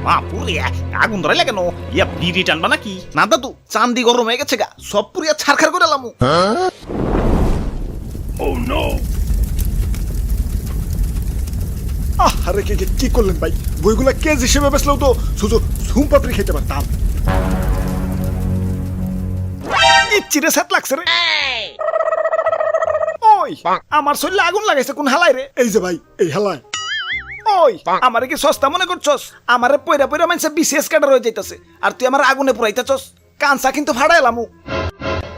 বাপুরে আগুন ধরাইলে কেন? ইয়া বিড়ি টানবা নাকি? না দাদু, চান্দি গরম হয়ে গেছে গা, সব পুরিয়া ছারখার করে এলাম। আরে কি করলেন ভাই? বইগুলা কেজ হিসেবে বেচলেও তো শুধু ঝুম পাপড়ি খেতে পারতাম। চিরে সেট লাগছে রে। ওই আমার শরীরে আগুন লাগাইছে কোন হালাই রে? এই যে ভাই, এই হালাই। ওই আমারে কি সস্তা মনে করছস? আমারে পয়রা পয়রা মানছে বিসিএস ক্যাডার হয়ে যাইতাছে, আর তুই আমার আগুনে পুরাইতাছস। কানসা কিন্তু ফাড়া এলামু।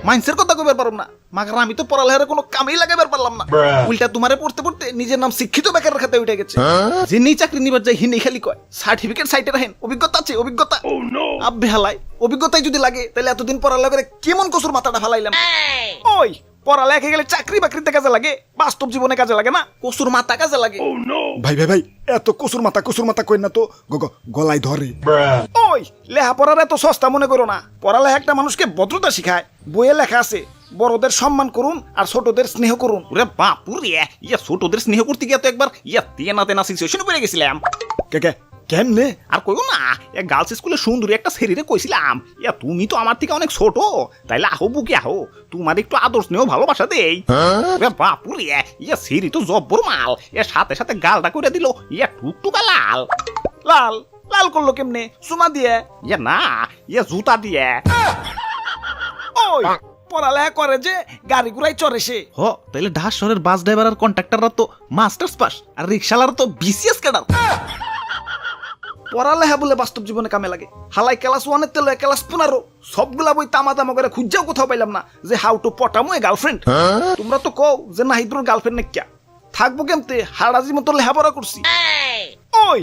মাইন্সের কথা কইবার পারলাম না, মাগার আমি তো পড়ালেখার কোনো কামেই লাগাইবার পারলাম না। উল্টা তোমারে পড়তে পড়তে নিজের নাম শিক্ষিত বেকারের খাতে উঠে গেছে। যিনি চাকরি নিবার যাই হিনি খালি কয় সার্টিফিকেট সাইটে রাখেন, অভিজ্ঞতা আছে অভিজ্ঞতা। আব্বে হালাই, অভিজ্ঞতাই যদি লাগে তাহলে এতদিন পড়ালেখা করে কেমন কসুর মাথাটা ফালাইলাম। ওই পড়ালেখা গেলে চাকরি বাকরিতে কাজে লাগে, বাস্তব জীবনে কাজে লাগে না, কসুর মাথা কাজে লাগে। ভাই ভাই ভাই, এত কসুর মাথা কই না তো, গলায় ধরে। ওই লেখাপড়ার এত সস্তা মনে করো না। পড়ালেখা একটা মানুষকে ভদ্রতা শিখায়। বইয়ে লেখা আছে বড়দের সম্মান করুন আর ছোটদের স্নেহ করুন। ওরে বাপুরে, ইয়া ছোটদের স্নেহ করতে গিয়ে তো একবার ইয়া তেনা তেনা সিচুয়েশনে পড়ে গেছিলাম। কে কেমনে? আর কইও না, গার্লস স্কুলে সুন্দরী একটা শরীরে কইছিলাম, ইয়া তুমি তো আমার থেকে অনেক ছোট, তাইলে আহো বুকে আহো, তোমার একটু আদর স্নেহ ভালোবাসা দেই। বাপুরে, ইয়া সেরি তো জব্বর মাল। এর সাথে সাথে গালটা করে দিল ইয়া টুকটুকা লাল। লাল লাল করলো কেমনে? সুমা দিয়ে? ইয়া না, ইয়া জুতা দিয়ে। ওই পড়ালেখা করে যে গাড়ি ঘুরাই চড়ে সে। হ, তাইলে ঢাকা শহরের বাস ড্রাইভার আর কন্ট্রাক্টররা তো মাস্টার্স পাস, আর রিকশালার তো বিসিএস ক্যাডার। পড়ালেখা বলে বাস্তব জীবনে কামে লাগে। হালাই ক্লাস 1 তেল ক্লাস 15 সবগুলা বই তামা করে খুঁজাও কোথাও পাইলাম না যে হাউ টু পটামো এ গার্লফ্রেন্ড। তোমরা তো কও যে নাহিদুর গার্লফ্রেন্ড নাকি থাকবো কেমতে? হারাজি মতো লেখাপড়া করছি। ওই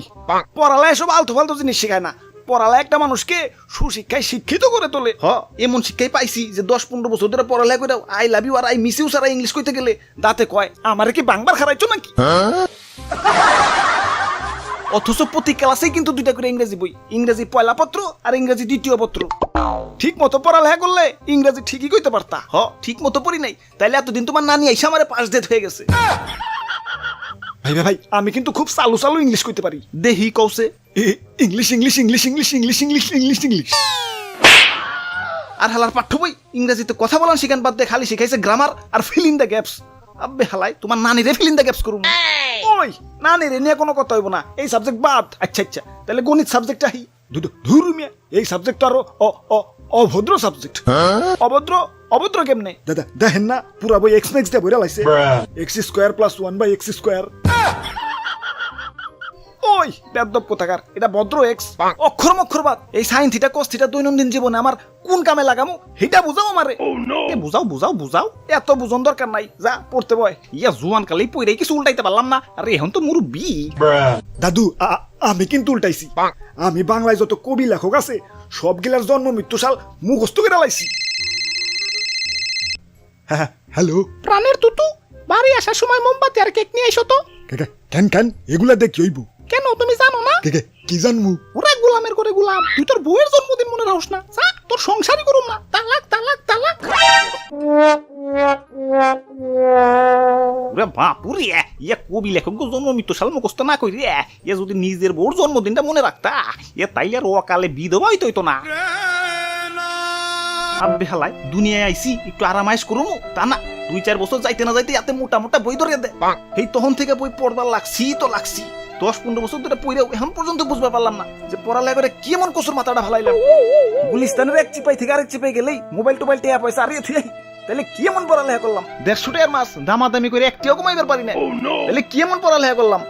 পড়ালেখা সব আলতু ফালতু জিনিস শেখায় না। পড়ালেখা একটা মানুষকে সুশিক্ষায় শিক্ষিত করে তোলে। হ, এমন শিক্ষাই পাইছি যে 10-15 বছর ধরে পড়ালেখা করে আই লাভ ইউ আর আই মিস ইউ সারা ইংলিশ কইতে গেলে দাঁতে কয় আমারে কি বাংবার খারাইছো নাকি? অথচ প্রতি ক্লাসেই কিন্তু 2টা করে ইংরেজি বই, ইংরেজি পয়লা পত্র আর ইংরেজি দ্বিতীয় পত্র। ঠিক মতো পড়ালেখা করলে ইংরেজি ঠিকই কইতে পারতা। হ, ঠিক মতো পড়ি নাই, তাইলে এতদিন তোমার নানি আইসা আমারে পাস ডেট হয়ে গেছে। ভাই ভাই ভাই, আমি কিন্তু খুব চালু চালু ইংলিশ কইতে পারি। দেহি কওছে English English English English English English English English. আর হালার পাঠ্য বই ইংরেজিতে কথা বলান শিখান বাদ দিয়ে খালি শিখাইছে গ্রামার আর ফিল ইন দ্য গ্যাপস। আব্বে হালাই, তোমার নানিরে ফিল ইন দ্য গ্যাপস করুম। ওই নানিরে নিয়ে কোনো কথা হইব না, এই সাবজেক্ট বাদ। আচ্ছা আচ্ছা, তাহলে গণিত সাবজেক্টটা হি ধুর মিয়া, এই সাবজেক্ট তো আরো অভদ্র সাবজেক্ট। অভদ্র অভদ্র কেমনে? দাদা দেখেন না, পুরা বই এক্স ম্যাক্স দিয়ে বইরা লাইছে। X square plus 1/x square. ওই বেদব কোথাকার, এটা ভদ্র এক্স, অক্ষর মক্ষর বাদ। এই সাইন থিটা কস থিটা দৈনন্দিন জীবনে আমার কোন কামে লাগামু সেটা বুঝাও আমারে। বুঝাও বুঝাও বুঝাও, এত বুঝন দরকার নাই, যা পড়তে বয়। ইয়া জুয়ান কালেই পইরে কিছু উল্টাইতে পারলাম না, আর এখন তো মুরব্বি। দাদু আমি কিন্তু উল্টাইছি। আমি বাংলায় যত কবি লেখক আছে সবগুলার জন্ম মৃত্যু সাল মুখস্থ করে লাইছি। হ্যাঁ হ্যালো প্রাণের তুতু, বাড়ি আসার সময় মোমবাতি আর কেক নিয়ে এসো তো। কেন এগুলা দেখি হইব? কেন তুমি জানো না? কি জানমু? ওরা গোলামের করে গোলাম, তুই তোর বউয়ের জন্মদিন মনে রাখস না? যা, তোর সংসারই করুম না। তালাক তালাক তালাক। ওরে বাপুরে, ইয়া কবি লেখক জন্ম মৃত্যু সাল মুখস্থ না কইরে ইয়া যদি নিজের বউর জন্মদিনটা মনে রাখতা, ইয়া তাইলে আর অকালে বিধবা হইতো না। আব্বে হালাই, দুনিয়ায় আইছি একটু আরামাইশ করুম, তা না 2-4 বছর যাইতে না যাইতে এতে মোটা মোটা বই ধরে দে। এই তখন থেকে বই পড়বার লাগছি তো লাগছি। 10-15 বছর ধরে পড়েও এখন পর্যন্ত বুঝতে পারলাম না যে পড়ালেখা করে কেমন কসুর মাথাটা ফালাইলাম। গুলিস্তানের এক চিপাই থেকে আরেক চিপাই গেলেই মোবাইল টোবাইল টেয়া পয়সা আরিয়ে থুই, তাহলে কেমন পড়ালেখা করলাম? 150 টাকার মাছ দামাদামি করে একটিও কমাইবার পারি না, তাহলে কেমন পড়ালেখা করলাম?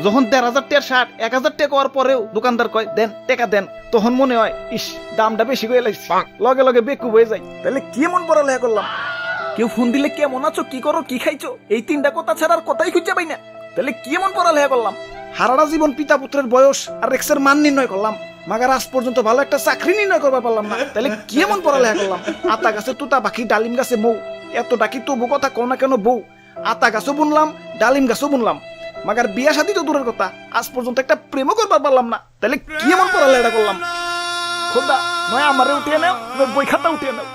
যখন 1,500 টাকার শার্ট 1,000 টাকা হওয়ার পরেও দোকানদার কয় দেন টাকা দেন, তখন মনে হয় ইস দামটা বেশি করে লাগছে, লগে লগে বেকুব হয়ে যায়। তাহলে কেমন পড়ালেখা করলাম? কেউ ফোন দিলে কেমন আছো, কি করো, কি খাইছো, এই 3টা কথা ছাড়া আর কথাই খুঁজে পাই না। তাহলে কেমন পড়ালেখা করলাম? হারাটা জীবন পিতা পুত্রের বয়স আর রেক্সের মান নির্ণয় করলাম, মাগার আজ পর্যন্ত ভালো একটা চাকরি নির্ণয় করবার পারলাম না। তাহলে কেমন পড়ালেখা করলাম? আতা গাছে তুতা পাখি, ডালিম গাছে মৌ, এত ডাকি তবু কথা কও না কেন বউ? আতা গাছও বুনলাম, ডালিম গাছও বুনলাম, মাগার বিয়া শাদী তো দূরের কথা, আজ পর্যন্ত একটা প্রেমও করবার পারলাম না। তাহলে কেমন পড়ালেখা করলাম? খোদা, নয় আমারে উঠিয়ে নাও, বই খাতা উঠিয়ে নাও।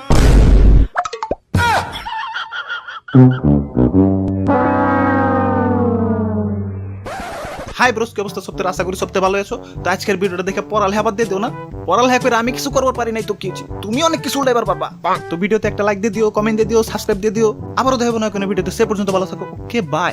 হাই ব্রোস, কি অবস্থা সপ্তাহে? আশা করি সপ্তাহে ভালো আছো। তো আজকের ভিডিওটা দেখে পড়ালেখা বাদ দিয়ে দিও না। পড়ালেখা করে আমি কিছু করবার পারি নাই তো কি হয়েছে? তুমি অনেক কিছু উল্টাইবার পারবা। তো ভিডিওতে একটা লাইক দিয়ে দিও, কমেন্ট দিয়ে দিও, সাবস্ক্রাইব দিয়ে দিও। আবারও দেখাবো না কোনো ভিডিওতে। সে পর্যন্ত ভালো থাকো। Okay bye.